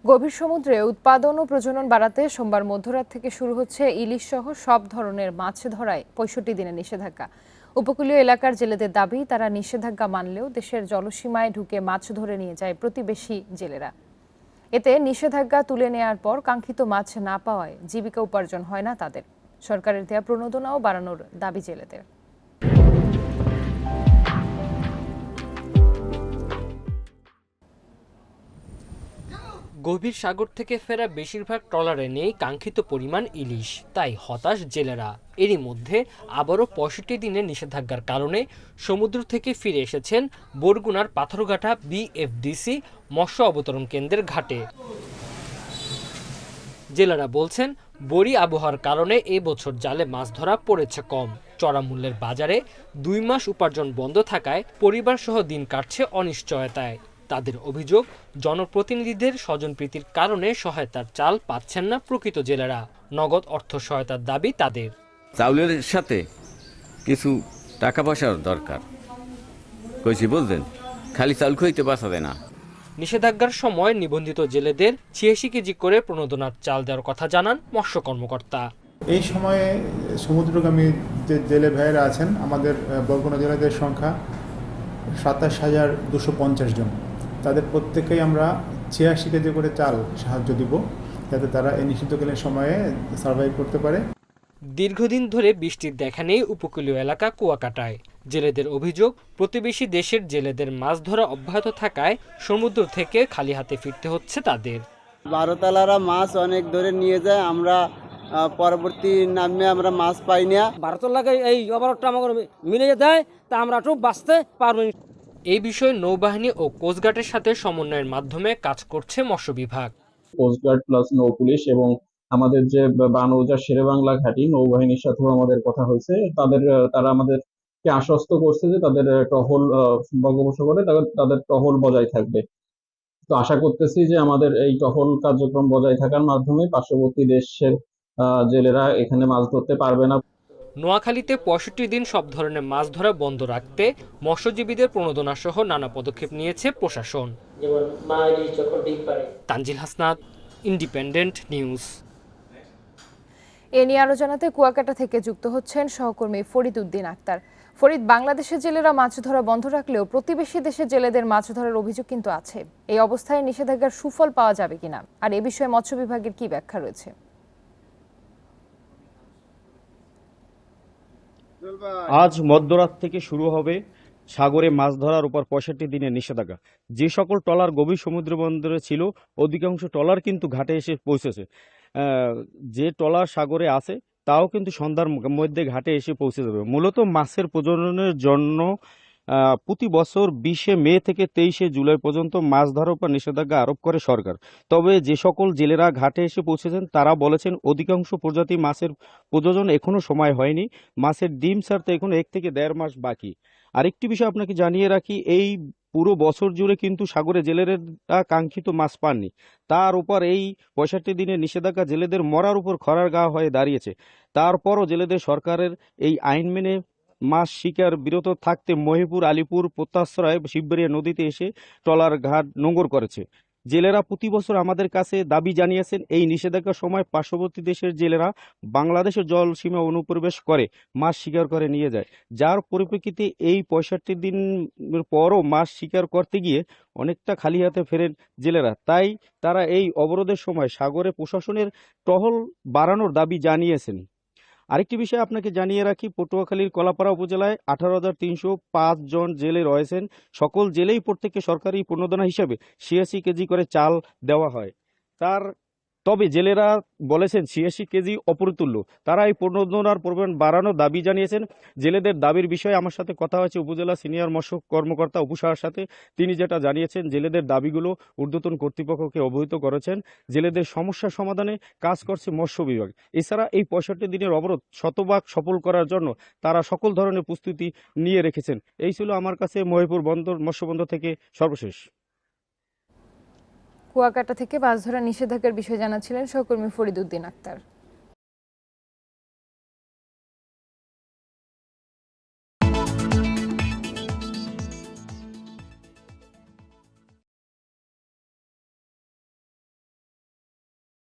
গভীর সমুদ্রে উৎপাদন ও প্রজনন বাড়াতে সোমবার মধ্যরাত থেকে শুরু হচ্ছে ইলিশ সহ সব ধরনের মাছ ধরায় ৬৫ দিনের নিষেধাজ্ঞা। উপকূলীয় এলাকার জেলেদের দাবি, তারা নিষেধাজ্ঞা মানলেও দেশের জলসীমায় ঢুকে মাছ ধরে নিয়ে যায় প্রতিবেশী জেলেরা। এতে নিষেধাজ্ঞা তুলে নেয়ার পর কাঙ্ক্ষিত মাছ না পাওয়ায় জীবিকা উপার্জন হয় না তাদের। সরকারের দেয়া প্রণোদনাও বাড়ানোর দাবি জেলেদের। গভীর সাগর থেকে ফেরা বেশিরভাগ ট্রলারে নেই কাঙ্ক্ষিত পরিমাণ ইলিশ, তাই হতাশ জেলেরা। এরই মধ্যে আবারও ৬৫ দিনের নিষেধাজ্ঞার কারণে সমুদ্র থেকে ফিরে এসেছেন বরগুনার পাথরঘাটা বিএফডিসি মৎস্য অবতরণ কেন্দ্রের ঘাটে। জেলেরা বলছেন, বরি আবহাওয়ার কারণে এবছর জালে মাছ ধরা পড়েছে কম। চড়া মূল্যের বাজারে ২ মাস উপার্জন বন্ধ থাকায় পরিবার সহ দিন কাটছে অনিশ্চয়তায়। তাদের অভিযোগ, জনপ্রতিনিধিদের স্বজনপ্রীতির কারণে সহায়তার চাল পাচ্ছেন না প্রকৃত জেলেরা। নগদ অর্থ সহায়তার দাবি তাদের। চাউলের সাথে কিছু টাকা পয়সার দরকার কইছি, বুঝলেন, খালি চাউল খাইতে বাঁচা যায় না। নিষেধাজ্ঞার সময় নিবন্ধিত জেলেদের ৮৬ কেজি করে প্রণোদনার চাল দেওয়ার কথা জানান মৎস্য কর্মকর্তা। এই সময়ে সমুদ্রগামী যে জেলে ভাইয়েরা আছেন, আমাদের বরগুনা জেলেদের সংখ্যা ২৭,২৫০ জন। তাদের প্রত্যেকেই আমরা ৮৬ কেজি করে চাল সাহায্য দিব, যাতে তারা এই নিষিদ্ধকালীন সময়ে সার্ভাইভ করতে পারে। দীর্ঘদিন ধরে বৃষ্টির দেখা নেই উপকূলীয় এলাকা কুয়াকাটায়। জেলেদের অভিযোগ, প্রতিবেশী দেশের জেলেদের মাছ ধরা অব্যাহত থাকায় সমুদ্র থেকে খালি হাতে ফিরতে হচ্ছে তাদের। ভারতালারা মাছ অনেক ধরে নিয়ে যায়, আমরা পরবর্তী নামে আমরা মাছ পাই না। ভারতের লাগে এই অবরোধটা আমাকে মিলিয়ে দেয়, তা আমরা একটু বাঁচতে পারবো। এই বিষয়ে নৌবাহিনী ও কোস্টগার্ডের সাথে সমন্বয়ের মাধ্যমে কাজ করছে মৎস্য বিভাগ। কোস্টগার্ড প্লাস নৌ পুলিশ এবং আমাদের যে বানৌজা শেরেবাংলা ঘাঁটি নৌবাহিনীর সাথেও আমাদের কথা হয়েছে। তারা আমাদেরকে আশ্বস্ত করছে যে তাদের টহল বঙ্গোপসাগরে তাদের টহল বজায় থাকবে। তো আশা করতেছি যে আমাদের এই টহল কার্যক্রম বজায় থাকার মাধ্যমে পার্শ্ববর্তী দেশের জেলেরা এখানে মাছ ধরতে পারবে না। নোয়াখালীতে ৬৫ দিন সব ধরনের মাছ ধরা বন্ধ রাখতে মৎস্যজীবীদের প্রণোদনা সহ নানা পদক্ষেপ নিয়েছে প্রশাসন। Tanzil Hasnat, independent news. এ নিয়ে আরো জানাতে কুয়াকাটা থেকে যুক্ত হচ্ছেন সহকর্মী ফরিদ উদ্দিন আক্তার। ফরিদ, বাংলাদেশের জেলেরা মাছ ধরা বন্ধ রাখলেও প্রতিবেশী দেশের জেলেদের মাছ ধরার অভিযোগ কিন্তু আছে। এই অবস্থায় নিষেধাজ্ঞার সুফল পাওয়া যাবে কিনা, আর এ বিষয়ে মৎস্য বিভাগের কি ব্যাখ্যা রয়েছে? আজ মধ্যরাত থেকে শুরু হবে সাগরে মাছ ধরার উপর ৬৫ দিনের নিষেধাজ্ঞা। যে সকল ট্রলার গভীর সমুদ্র বন্দরে ছিল, অধিকাংশ ট্রলার কিন্তু ঘাটে এসে পৌঁছেছে। যে ট্রলার সাগরে আছে তাও কিন্তু সন্ধ্যার মধ্যে ঘাটে এসে পৌঁছে যাবে। মূলত মাছের প্রজননের জন্য প্রতি বছর ২০শে মে থেকে ২৩শে জুলাই পর্যন্ত মাছ ধরার উপর নিষেধাজ্ঞা আরোপ করে সরকার। তবে যে সকল জেলেরা ঘাটে এসে পৌঁছেছেন তারা বলেছেন অধিকাংশ প্রজাতি মাছের প্রজনন এখনো সময় হয়নি, মাছের ডিম ছাড়তে এখন ১ থেকে ১.৫ মাস বাকি। আরেকটি বিষয় আপনাকে জানিয়ে রাখি, এই পুরো বছর জুড়ে কিন্তু সাগরে জেলেরা কাঙ্ক্ষিত মাছ পাননি। তার উপর এই ৬৫ দিনের নিষেধাজ্ঞা জেলেদের মরার উপর খড়ার গা হয়ে দাঁড়িয়েছে। তারপরও জেলেদের সরকারের এই আইন মেনে মাছ শিকার বিরত থাকতে মহিপুর, আলিপুর, পোতাশ্রয়, শিববাড়িয়া নদীতে এসে ট্রলার ঘাট নোঙর করেছে। জেলেরা প্রতি বছর আমাদের কাছে দাবি জানিয়েছেন এই নিষেধাজ্ঞার সময় পার্শ্ববর্তী দেশের জেলেরা বাংলাদেশের জল সীমা অনুপ্রবেশ করে মাছ শিকার করে নিয়ে যায়, যার পরিপ্রেক্ষিতে এই ৬৫ দিনের পরও মাছ শিকার করতে গিয়ে অনেকটা খালি হাতে ফেরেন জেলেরা। তাই তারা এই অবরোধের সময় সাগরে প্রশাসনের টহল বাড়ানোর দাবি জানিয়েছেন। আরেকটি বিষয় আপনাকে জানিয়ে রাখি, পটুয়াখালীর কলাপাড়া উপজেলায় ১৮,৩০৫ জন জেলে রয়েছেন। সকল জেলেই প্রত্যেককে সরকারি প্রণোদনা হিসাবে ৮৬ কেজি করে চাল দেওয়া হয়। তবে জেলেরা বলেছেন ৮৬ কেজি অপ্রতুল্য। তারা এই প্রণোদনার পরিমাণ বাড়ানোর দাবি জানিয়েছেন। জেলেদের দাবির বিষয়ে আমার সাথে কথা হয়েছে উপজেলা সিনিয়র মৎস্য কর্মকর্তা অপু সাহার সাথে। তিনি যেটা জানিয়েছেন, জেলেদের দাবিগুলো ঊর্ধ্বতন কর্তৃপক্ষকে অবহিত করেছেন। জেলেদের সমস্যা সমাধানে কাজ করছে মৎস্য বিভাগ। এছাড়া এই ৬৫ দিনের অবরোধ শতভাগ সফল করার জন্য তারা সকল ধরনের প্রস্তুতি নিয়ে রেখেছেন। এই ছিল আমার কাছে মহিপুর বন্দর মৎস্য বন্দর থেকে সর্বশেষ। কুয়াকাটা থেকে মাছ ধরা নিষেধাজ্ঞার বিষয়ে জানাচ্ছিলেন সহকর্মী ফরিদ উদ্দিন আক্তার।